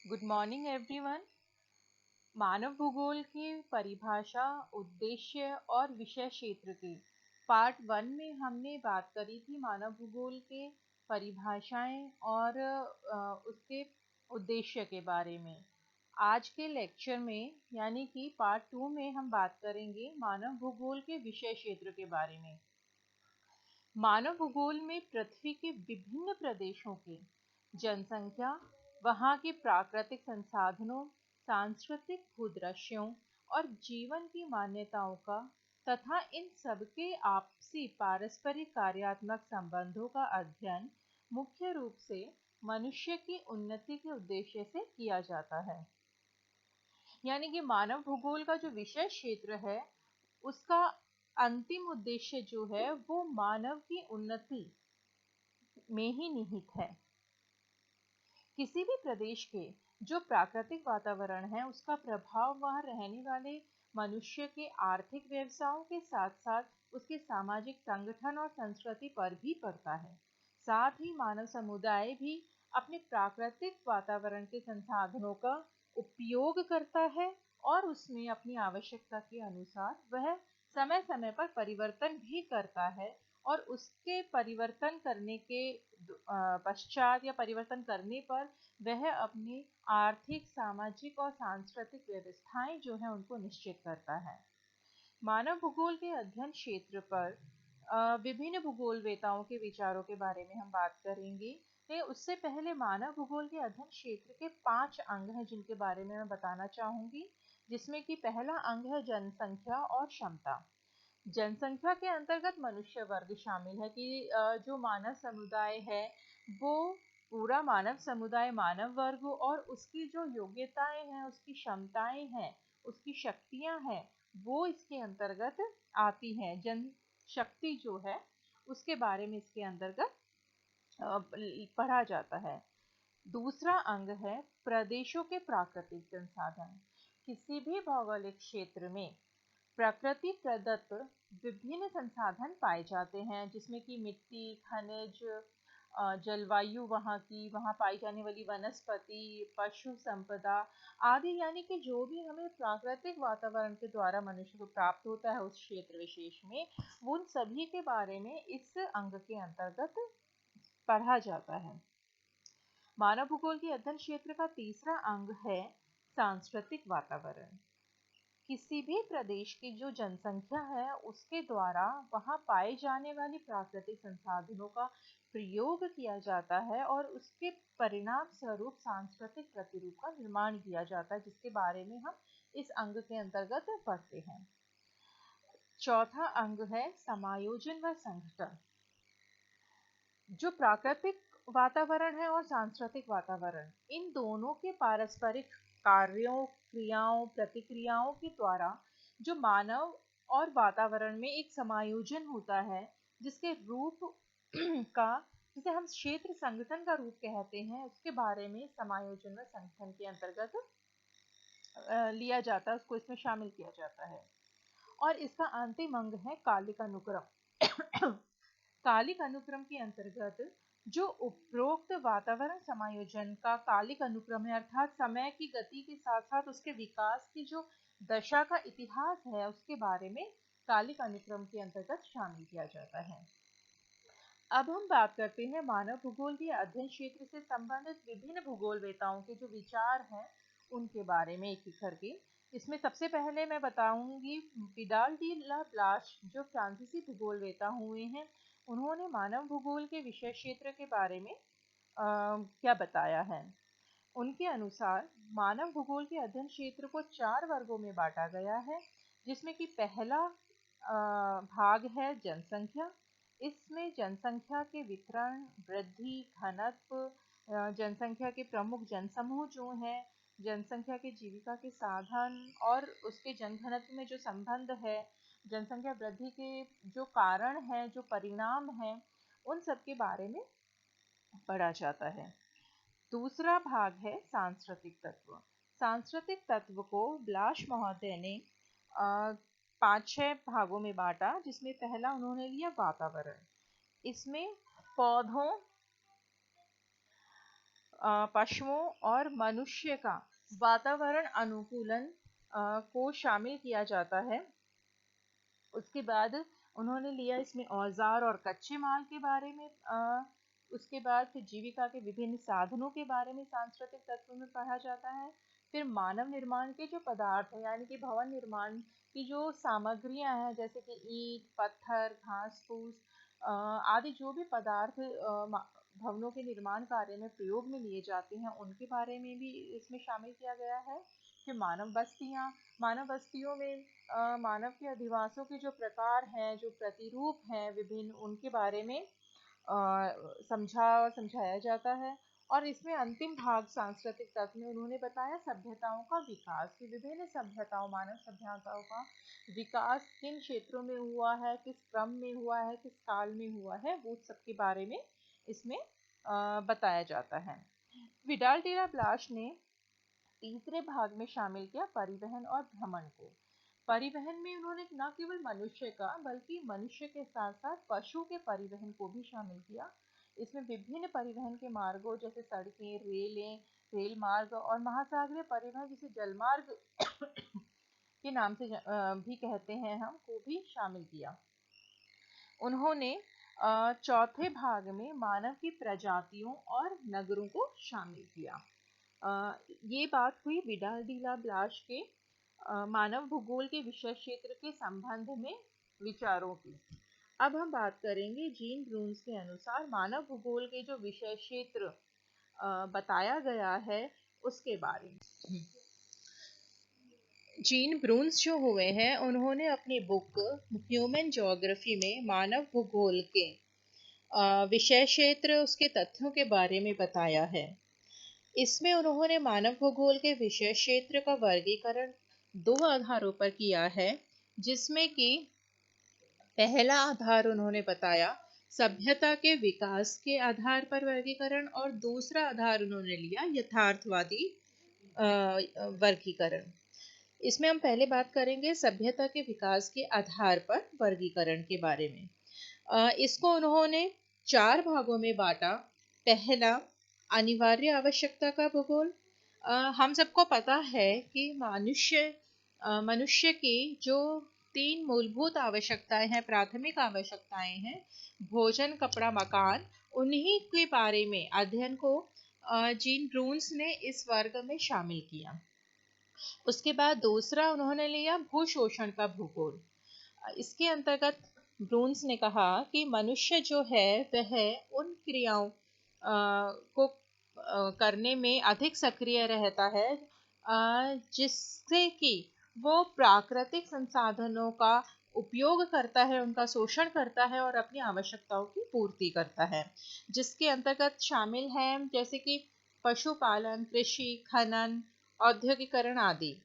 Good morning everyone. मानव भूगोल की परिभाषा, उद्देश्य और विषय क्षेत्र के पार्ट 1 में हमने बात करी थी मानव भूगोल के परिभाषाएं और उसके उद्देश्य के बारे में। आज के लेक्चर में यानी कि पार्ट 2 में हम बात करेंगे मानव भूगोल के विषय क्षेत्र के बारे में। मानव भूगोल में पृथ्वी के विभिन्न प्रदेशों की जनसंख्या, वहाँ के प्राकृतिक संसाधनों, सांस्कृतिक भूदृश्यों और जीवन की मान्यताओं का तथा इन सबके आपसी पारस्परिक कार्यात्मक संबंधों का अध्ययन मुख्य रूप से मनुष्य की उन्नति के उद्देश्य से किया जाता है। यानी कि मानव भूगोल का जो विषय क्षेत्र है उसका अंतिम उद्देश्य जो है वो मानव की उन्नति में ही निहित है। किसी भी प्रदेश के जो प्राकृतिक वातावरण है उसका प्रभाव वहां रहने वाले मनुष्य के आर्थिक व्यवसायों के साथ साथ उसके सामाजिक संगठन और संस्कृति पर भी पड़ता है। साथ ही मानव समुदाय भी अपने प्राकृतिक वातावरण के संसाधनों का उपयोग करता है और उसमें अपनी आवश्यकता के अनुसार वह समय समय पर परिवर्तन भी करता है और उसके परिवर्तन करने के पश्चात या परिवर्तन करने पर वह अपनी आर्थिक, सामाजिक और सांस्कृतिक व्यवस्थाएं जो है उनको निश्चित करता है। मानव भूगोल के अध्ययन क्षेत्र पर विभिन्न भूगोलवेताओं के विचारों के बारे में हम बात करेंगे। लेकिन उससे पहले मानव भूगोल के अध्ययन क्षेत्र के 5 अंग हैं जिनके बारे में मैं बताना चाहूंगी, जिसमें कि पहला अंग है जनसंख्या और क्षमता। जनसंख्या के अंतर्गत मनुष्य वर्ग शामिल है कि जो मानव समुदाय है वो पूरा मानव समुदाय, मानव वर्ग और उसकी जो योग्यताएं हैं, उसकी क्षमताएं हैं, उसकी शक्तियां हैं, वो इसके अंतर्गत आती हैं। जन शक्ति जो है उसके बारे में इसके अंतर्गत पढ़ा जाता है। दूसरा अंग है प्रदेशों के प्राकृतिक संसाधन। किसी भी भौगोलिक क्षेत्र में प्रकृति प्रदत्त विभिन्न संसाधन पाए जाते हैं, जिसमें कि मिट्टी, खनिज, जलवायु, वहाँ पाई जाने वाली वनस्पति, पशु संपदा आदि, यानी कि जो भी हमें प्राकृतिक वातावरण के द्वारा मनुष्य को प्राप्त होता है उस क्षेत्र विशेष में, उन सभी के बारे में इस अंग के अंतर्गत पढ़ा जाता है। मानव भूगोल के अध्ययन क्षेत्र का तीसरा अंग है सांस्कृतिक वातावरण। किसी भी प्रदेश की जो जनसंख्या है उसके द्वारा वहाँ पाए जाने वाली प्राकृतिक संसाधनों का प्रयोग किया जाता है और उसके परिणाम स्वरूप सांस्कृतिक प्रतिरूप का निर्माण किया जाता है, जिसके बारे में हम इस अंग के अंतर्गत पढ़ते हैं। चौथा अंग है समायोजन व संगठन। जो प्राकृतिक वातावरण है और सांस्कृतिक वातावरण, इन दोनों के पारस्परिक कार्यों, क्रियाओं, प्रतिक्रियाओं के द्वारा जो मानव और वातावरण में एक समायोजन होता है, जिसके रूप का, जिसे हम क्षेत्र संगठन का रूप कहते हैं, उसके बारे में समायोजन व संगठन के अंतर्गत लिया जाता है, उसको इसमें शामिल किया जाता है। और इसका अंतिम अंग है कालिक अनुक्रम। कालिक अनुक्रम के अंतर्गत जो उपरोक्त वातावरण समायोजन का कालिक अनुक्रम है, अर्थात समय की गति के साथ साथ उसके विकास की जो दशा का इतिहास है उसके बारे में कालिक अनुक्रम के अंतर्गत शामिल किया जाता है। अब हम बात करते हैं मानव भूगोल के अध्ययन क्षेत्र से संबंधित विभिन्न भूगोलवेताओं के जो विचार हैं उनके बारे में एक एक करके। इसमें सबसे पहले मैं बताऊंगी विडाल डी ला ब्लाश, जो फ्रांसीसी भूगोलवेता हुए हैं। उन्होंने मानव भूगोल के विषय क्षेत्र के बारे में क्या बताया है। उनके अनुसार मानव भूगोल के अध्ययन क्षेत्र को 4 वर्गों में बांटा गया है, जिसमें कि पहला भाग है जनसंख्या। इसमें जनसंख्या के वितरण, वृद्धि, घनत्व, जनसंख्या के प्रमुख जनसमूह जो हैं, जनसंख्या के जीविका के साधन और उसके जनघनत्व में जो संबंध है, जनसंख्या वृद्धि के जो कारण है, जो परिणाम है, उन सब के बारे में पढ़ा जाता है। दूसरा भाग है सांस्कृतिक तत्व। सांस्कृतिक तत्व को ब्लाश महोदय ने 5-6 भागों में बांटा, जिसमें पहला उन्होंने लिया वातावरण। इसमें पौधों, पशुओं और मनुष्य का वातावरण अनुकूलन को शामिल किया जाता है। उसके बाद उन्होंने लिया इसमें औजार और कच्चे माल के बारे में, उसके बाद फिर जीविका के विभिन्न साधनों के बारे में सांस्कृतिक तत्व में पढ़ा जाता है। फिर मानव निर्माण के जो पदार्थ हैं, यानी कि भवन निर्माण की जो सामग्रियां हैं, जैसे कि ईंट, पत्थर, घास फूस आदि जो भी पदार्थ भवनों के निर्माण कार्य में प्रयोग में लिए जाते हैं, उनके बारे में भी इसमें शामिल किया गया है। फिर मानव बस्तियों में मानव के अधिवासों के जो प्रकार हैं, जो प्रतिरूप हैं विभिन्न, उनके बारे में समझाया जाता है। और इसमें अंतिम भाग सांस्कृतिक तत्व में उन्होंने बताया सभ्यताओं का विकास, कि विभिन्न सभ्यताओं, मानव सभ्यताओं का विकास किन क्षेत्रों में हुआ है, किस क्रम में हुआ है, किस काल में हुआ है, वो सबके बारे में इसमें बताया जाता है। विडाल डिला ब्लाश ने तीसरे भाग में शामिल किया परिवहन और भ्रमण को। परिवहन में उन्होंने न केवल मनुष्य का बल्कि मनुष्य के साथ साथ पशु के परिवहन को भी शामिल किया। इसमें विभिन्न परिवहन के मार्गों जैसे सड़कें, रेल मार्ग और महासागरीय परिवहन जिसे जलमार्ग के नाम से भी कहते हैं हम, को भी शामिल किया। उन्होंने चौथे भाग में मानव की प्रजातियों और नगरों को शामिल किया। ये बात हुई विडाल डिला ब्लाश के मानव भूगोल के विषय क्षेत्र के संबंध में विचारों की। अब हम बात करेंगे जीन ब्रून्स के अनुसार मानव भूगोल के जो विषय क्षेत्र बताया गया है उसके बारे में। जीन ब्रून्स जो हुए हैं, उन्होंने अपनी बुक ह्यूमन ज्योग्राफी में मानव भूगोल के विषय क्षेत्र, उसके तथ्यों के बारे में बताया है। इसमें उन्होंने मानव भूगोल के विषय क्षेत्र का वर्गीकरण 2 आधारों पर किया है, जिसमें कि पहला आधार उन्होंने बताया सभ्यता के विकास के आधार पर वर्गीकरण, और दूसरा आधार उन्होंने लिया यथार्थवादी वर्गीकरण। इसमें हम पहले बात करेंगे सभ्यता के विकास के आधार पर वर्गीकरण के बारे में। इसको उन्होंने 4 भागों में बांटा। पहला, अनिवार्य आवश्यकता का भूगोल। हम सबको पता है कि मनुष्य की जो 3 मूलभूत आवश्यकताएं हैं, प्राथमिक आवश्यकताएं हैं, भोजन, कपड़ा, मकान, उन्हीं के बारे में अध्ययन को जीन ब्रून्स ने इस वर्ग में शामिल किया। उसके बाद दूसरा उन्होंने लिया भूशोषण का भूगोल। इसके अंतर्गत ब्रून्स ने कहा कि मनुष्य जो है वह उन क्रियाओं को करने में अधिक सक्रिय रहता है जिससे कि वो प्राकृतिक संसाधनों का उपयोग करता है, उनका शोषण करता है और अपनी आवश्यकताओं की पूर्ति करता है, जिसके अंतर्गत शामिल है जैसे कि पशुपालन, कृषि, खनन, औद्योगिकरण आदि।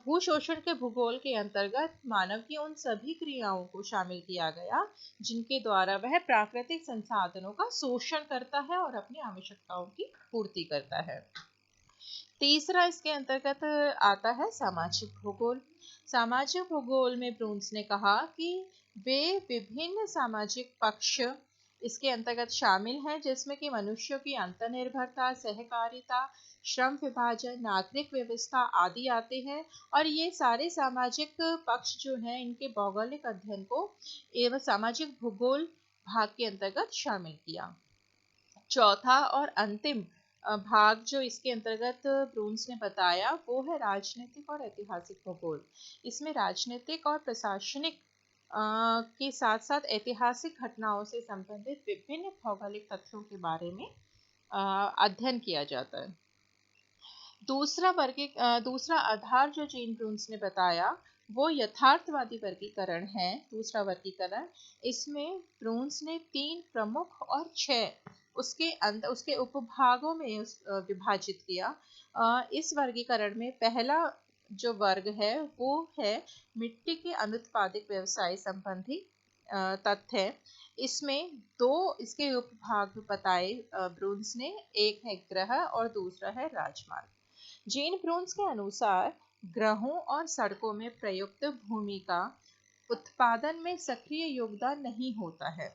भूशोषण के भूगोल के अंतर्गत मानव की उन सभी क्रियाओं को शामिल किया गया जिनके द्वारा वह प्राकृतिक संसाधनों का शोषण करता है और अपनी आवश्यकताओं की पूर्ति करता है। तीसरा इसके अंतर्गत आता है सामाजिक भूगोल। सामाजिक भूगोल में ब्रून्स ने कहा कि वे विभिन्न सामाजिक पक्ष इसके अंतर्गत शामिल हैं, जिसमें कि मनुष्यों की अंतर्निर्भरता, सहकारिता, श्रम विभाजन, नागरिक व्यवस्था आदि आते हैं। और ये सारे सामाजिक पक्ष जो हैं, इनके भौगोलिक अध्ययन को एवं सामाजिक भूगोल भाग के अंतर्गत शामिल किया। चौथा और अंतिम भाग जो इसके अंतर्गत ब्रून्स ने बताया वो है राजनीतिक और ऐतिहासिक भूगोल। इसमें राजनीतिक और प्रशासनिक के साथ साथ ऐतिहासिक घटनाओं से संबंधित विभिन्न भौगोलिक तथ्यों के बारे में अध्ययन किया जाता है। दूसरा आधार जो जीन ब्रून्स ने बताया वो यथार्थवादी वर्गीकरण है। दूसरा वर्गीकरण, इसमें ब्रून्स ने 3 प्रमुख और 6 उसके उपभागों में विभाजित किया। इस वर्गीकरण में पहला जो वर्ग है वो है मिट्टी के अनुत्पादित व्यवसाय संबंधी तथ्य। इसमें 2 इसके उपभाग बताए ब्रून्स ने, एक है ग्रह और दूसरा है राजमार्ग। जीन ब्रून्स के अनुसार ग्रहों और सड़कों में प्रयुक्त भूमि का उत्पादन में सक्रिय योगदान नहीं होता है,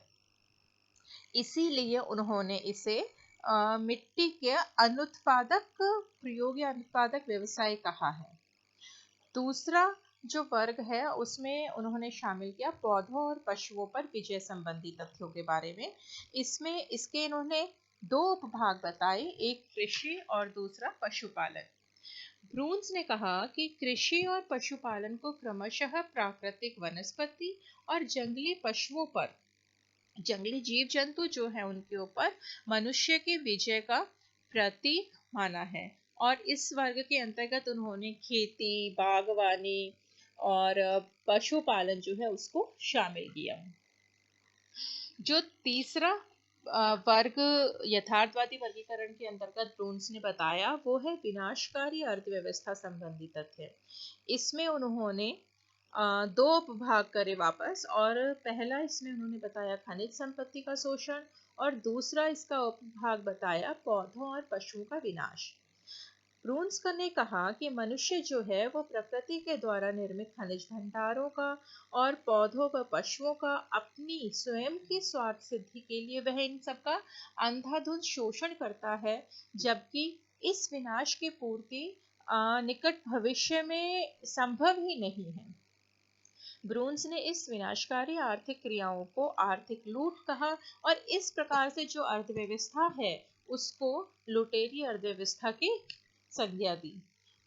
इसीलिए उन्होंने इसे मिट्टी के अनुत्पादक प्रयोग या अनुत्पादक व्यवसाय कहा है। दूसरा जो वर्ग है उसमें उन्होंने शामिल किया पौधों और पशुओं पर विजय संबंधी तथ्यों के बारे में। इसमें इसके इन्होंने दो उपभाग बताए, एक कृषि और दूसरा पशुपालन। ब्रून्स ने कहा कि कृषि और पशुपालन को क्रमशः प्राकृतिक वनस्पति और जंगली पशुओं पर, जंगली जीव जंतु जो है उनके ऊपर मनुष्य के विजय का प्रतीक माना है। और इस वर्ग के अंतर्गत उन्होंने खेती, बागवानी और पशुपालन जो है उसको शामिल किया। जो तीसरा वर्ग यथार्थवादी वर्गीकरण के अंतर्गत ब्रून्स ने बताया वो है विनाशकारी अर्थव्यवस्था संबंधी तथ्य। इसमें उन्होंने दो उपभाग करे वापस, और पहला इसमें उन्होंने बताया खनिज संपत्ति का शोषण और दूसरा इसका उपभाग बताया पौधों और पशुओं का विनाश। ब्रून्स ने कहा कि मनुष्य जो है वो प्रकृति के द्वारा निर्मित खनिज भंडारों का और पौधों व पशुओं का अपनी स्वयं की स्वार्थ सिद्धि के लिए वह इन सबका अंधाधुंध शोषण करता है, जबकि इस विनाश की पूर्ति निकट भविष्य में संभव ही नहीं है। ब्रून्स ने इस विनाशकारी आर्थिक क्रियाओं को आर्थिक लूट कहा और इस प्रकार से जो अर्थव्यवस्था है उसको लुटेरी अर्थव्यवस्था की संज्ञा दी।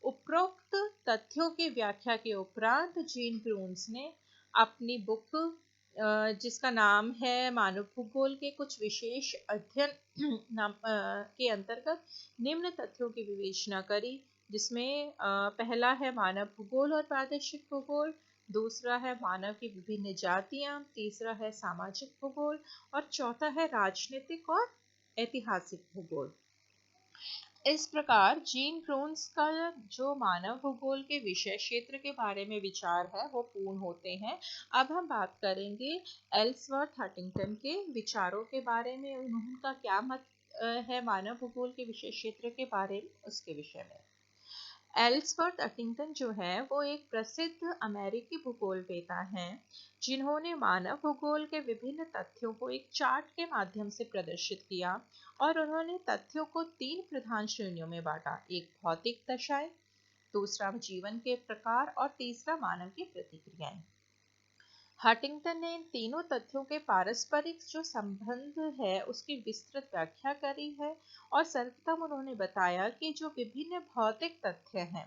उपरोक्त तथ्यों की व्याख्या के उपरांत जीन ब्रून्स ने अपनी बुक जिसका नाम है मानव भूगोल के कुछ विशेष अध्ययन के अंतर्गत निम्न तथ्यों की विवेचना करी, जिसमें पहला है मानव भूगोल और प्रादेशिक भूगोल, दूसरा है मानव की विभिन्न जातियां, तीसरा है सामाजिक भूगोल और चौथा है राजनीतिक और ऐतिहासिक भूगोल। इस प्रकार जीन ब्रून्स का जो मानव भूगोल के विषय क्षेत्र के बारे में विचार है वो पूर्ण होते हैं। अब हम बात करेंगे एल्सवर्थ हंटिंगटन के विचारों के बारे में, उनका क्या मत है मानव भूगोल के विषय क्षेत्र के बारे में, उसके विषय में। एल्सवर्थ हंटिंगटन जो है वो एक प्रसिद्ध अमेरिकी भूगोलवेता हैं, जिन्होंने मानव भूगोल के विभिन्न तथ्यों को एक चार्ट के माध्यम से प्रदर्शित किया और उन्होंने तथ्यों को 3 प्रधान श्रेणियों में बांटा, एक भौतिक दशाएं, दूसरा जीवन के प्रकार और तीसरा मानव की प्रतिक्रियाएं। हंटिंगटन ने इन तीनों तथ्यों के पारस्परिक जो संबंध है उसकी विस्तृत व्याख्या करी है और सर्वप्रथम उन्होंने बताया कि जो विभिन्न भौतिक तथ्य हैं,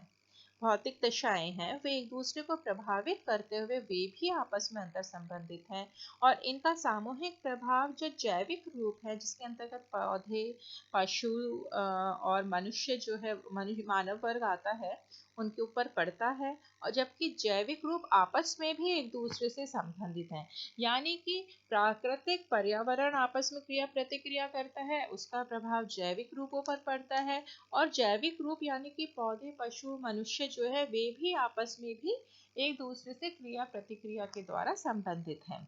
भौतिक दशाएं हैं, वे एक दूसरे को प्रभावित करते हुए वे भी आपस में अंतर संबंधित हैं और इनका सामूहिक प्रभाव जो जैविक रूप है जिसके अंतर्गत पौधे, पशु और मनुष्य जो है मानव वर्ग आता है उनके ऊपर पड़ता है, और जबकि जैविक रूप आपस में भी एक दूसरे से संबंधित हैं। यानी कि प्राकृतिक पर्यावरण आपस में क्रिया प्रतिक्रिया करता है, उसका प्रभाव जैविक रूपों पर पड़ता है, और जैविक रूप यानी कि पौधे, पशु, मनुष्य जो है वे भी आपस में भी एक दूसरे से क्रिया प्रतिक्रिया के द्वारा संबंधित हैं।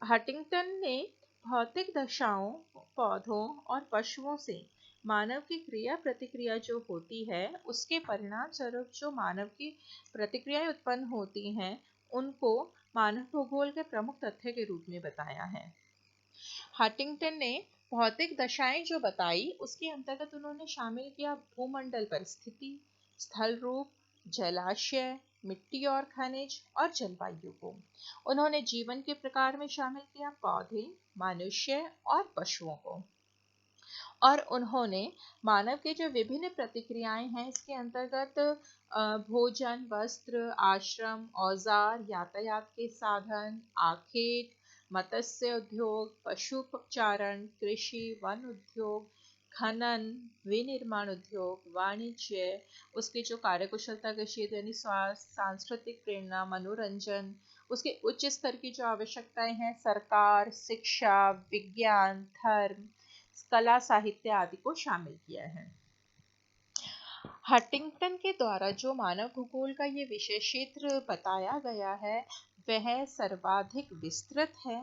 हंटिंगटन ने भौतिक दशाओं, पौधों और पशुओं से मानव की क्रिया प्रतिक्रिया जो होती है उसके परिणाम स्वरूप जो मानव की प्रतिक्रियाएं उत्पन्न होती हैं उनको मानव भूगोल के प्रमुख तथ्य के रूप में बताया है। हंटिंगटन ने भौतिक दशाएं जो बताई उसके अंतर्गत उन्होंने शामिल किया भूमंडल परिस्थिति, स्थल रूप, जलाशय, मिट्टी और खनिज और जलवायु को। उन्होंने जीवन के प्रकार में शामिल किया पौधे, मनुष्य और पशुओं को, और उन्होंने मानव के जो विभिन्न प्रतिक्रियाएं हैं इसके अंतर्गत भोजन, वस्त्र, आश्रम, औजार, यातायात के साधन, आखेट, मत्स्य उद्योग, पशुचारण, कृषि, वन उद्योग, खनन, विनिर्माण उद्योग, वाणिज्य, उसके जो कार्यकुशलता के क्षेत्र यानी स्वास्थ्य, सांस्कृतिक प्रेरणा, मनोरंजन, उसके उच्च स्तर की जो आवश्यकताएं हैं, सरकार, शिक्षा, विज्ञान, धर्म, कला, साहित्य आदि को शामिल किया है। हंटिंगटन के द्वारा जो मानव भूगोल का ये विषय क्षेत्र बताया गया है वह सर्वाधिक विस्तृत है।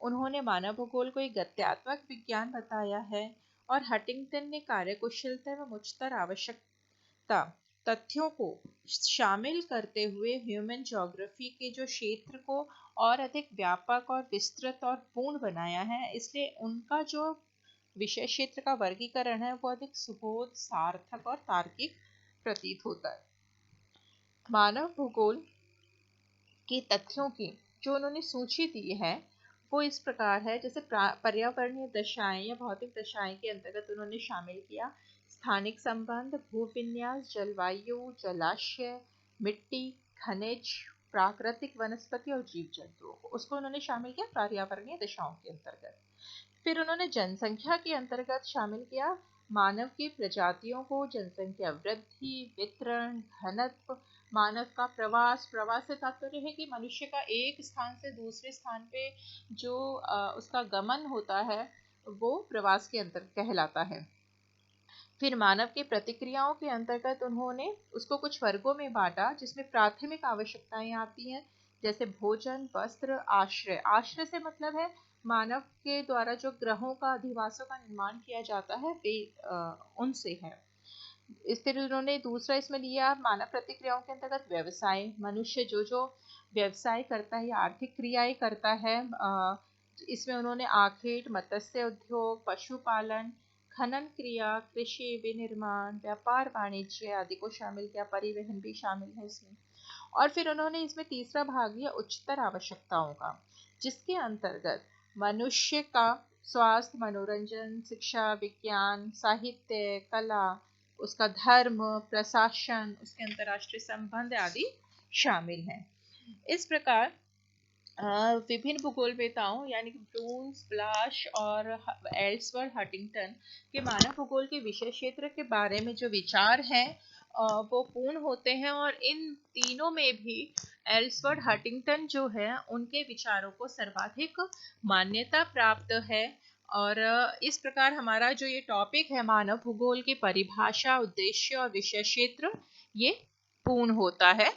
उन्होंने मानव भूगोल को एक गत्यात्मक विज्ञान बताया है और हंटिंगटन ने कार्यकुशलता व उच्चतर आवश्यकता तथ्यों को शामिल करते हुए ह्यूमन ज्योग्राफी के जो क्षेत्र को और अधिक व्यापक और विस्तृत और पूर्ण बनाया है। इसलिए उनका जो विषय क्षेत्र का वर्गीकरण है वो अधिक सुबोध, सार्थक और तार्किक प्रतीत होता है। मानव भूगोल के तथ्यों की जो उन्होंने सूची दी है वो इस प्रकार है, जैसे पर्यावरणीय दशाएं या भौतिक दशाएं के अंतर्गत उन्होंने शामिल किया स्थानिक संबंध, भूविन्यास, जलवायु, जलाशय, मिट्टी, खनिज, प्राकृतिक वनस्पति और जीव जंतुओं को, उसको उन्होंने शामिल किया पर्यावरणीय दशाओं के अंतर्गत। फिर उन्होंने जनसंख्या के अंतर्गत शामिल किया मानव की प्रजातियों को, जनसंख्या वृद्धि, वितरण, घनत्व, मानव का प्रवास। प्रवास से तात्पर्य है कि मनुष्य का एक स्थान से दूसरे स्थान पे जो उसका गमन होता है वो प्रवास के अंतर कहलाता है। फिर मानव की प्रतिक्रियाओं के अंतर्गत उन्होंने उसको कुछ वर्गों में बांटा, जिसमें प्राथमिक आवश्यकताएं आती हैं, जैसे भोजन, वस्त्र, आश्रय। आश्रय से मतलब है मानव के द्वारा जो ग्रहों का, अधिवासों का निर्माण किया जाता है वे उनसे है। इस तरह उन्होंने दूसरा इसमें लिया मानव प्रतिक्रियाओं के अंतर्गत व्यवसाय। मनुष्य जो जो व्यवसाय करता है या आर्थिक क्रियाएं करता है, इसमें उन्होंने आखेट, मत्स्य उद्योग, पशुपालन, खनन क्रिया, कृषि, विनिर्माण, व्यापार वाणिज्य आदि को शामिल किया। परिवहन भी शामिल है इसमें। और फिर उन्होंने इसमें तीसरा भाग लिया उच्चतर आवश्यकताओं का, जिसके अंतर्गत मनुष्य का स्वास्थ्य, मनोरंजन, शिक्षा, विज्ञान, साहित्य, कला, उसका धर्म, प्रशासन, उसके अंतर्राष्ट्रीय संबंध आदि शामिल हैं। इस प्रकार विभिन्न भूगोलवेताओं यानी कि ब्रून्स, ब्लाश और एल्सवर्थ हंटिंगटन के मानव भूगोल के विषय क्षेत्र के बारे में जो विचार हैं वो पूर्ण होते हैं, और इन तीनों में भी एल्सवर्थ हंटिंगटन जो है उनके विचारों को सर्वाधिक मान्यता प्राप्त है। और इस प्रकार हमारा जो ये टॉपिक है मानव भूगोल की परिभाषा, उद्देश्य और विषय क्षेत्र, ये पूर्ण होता है।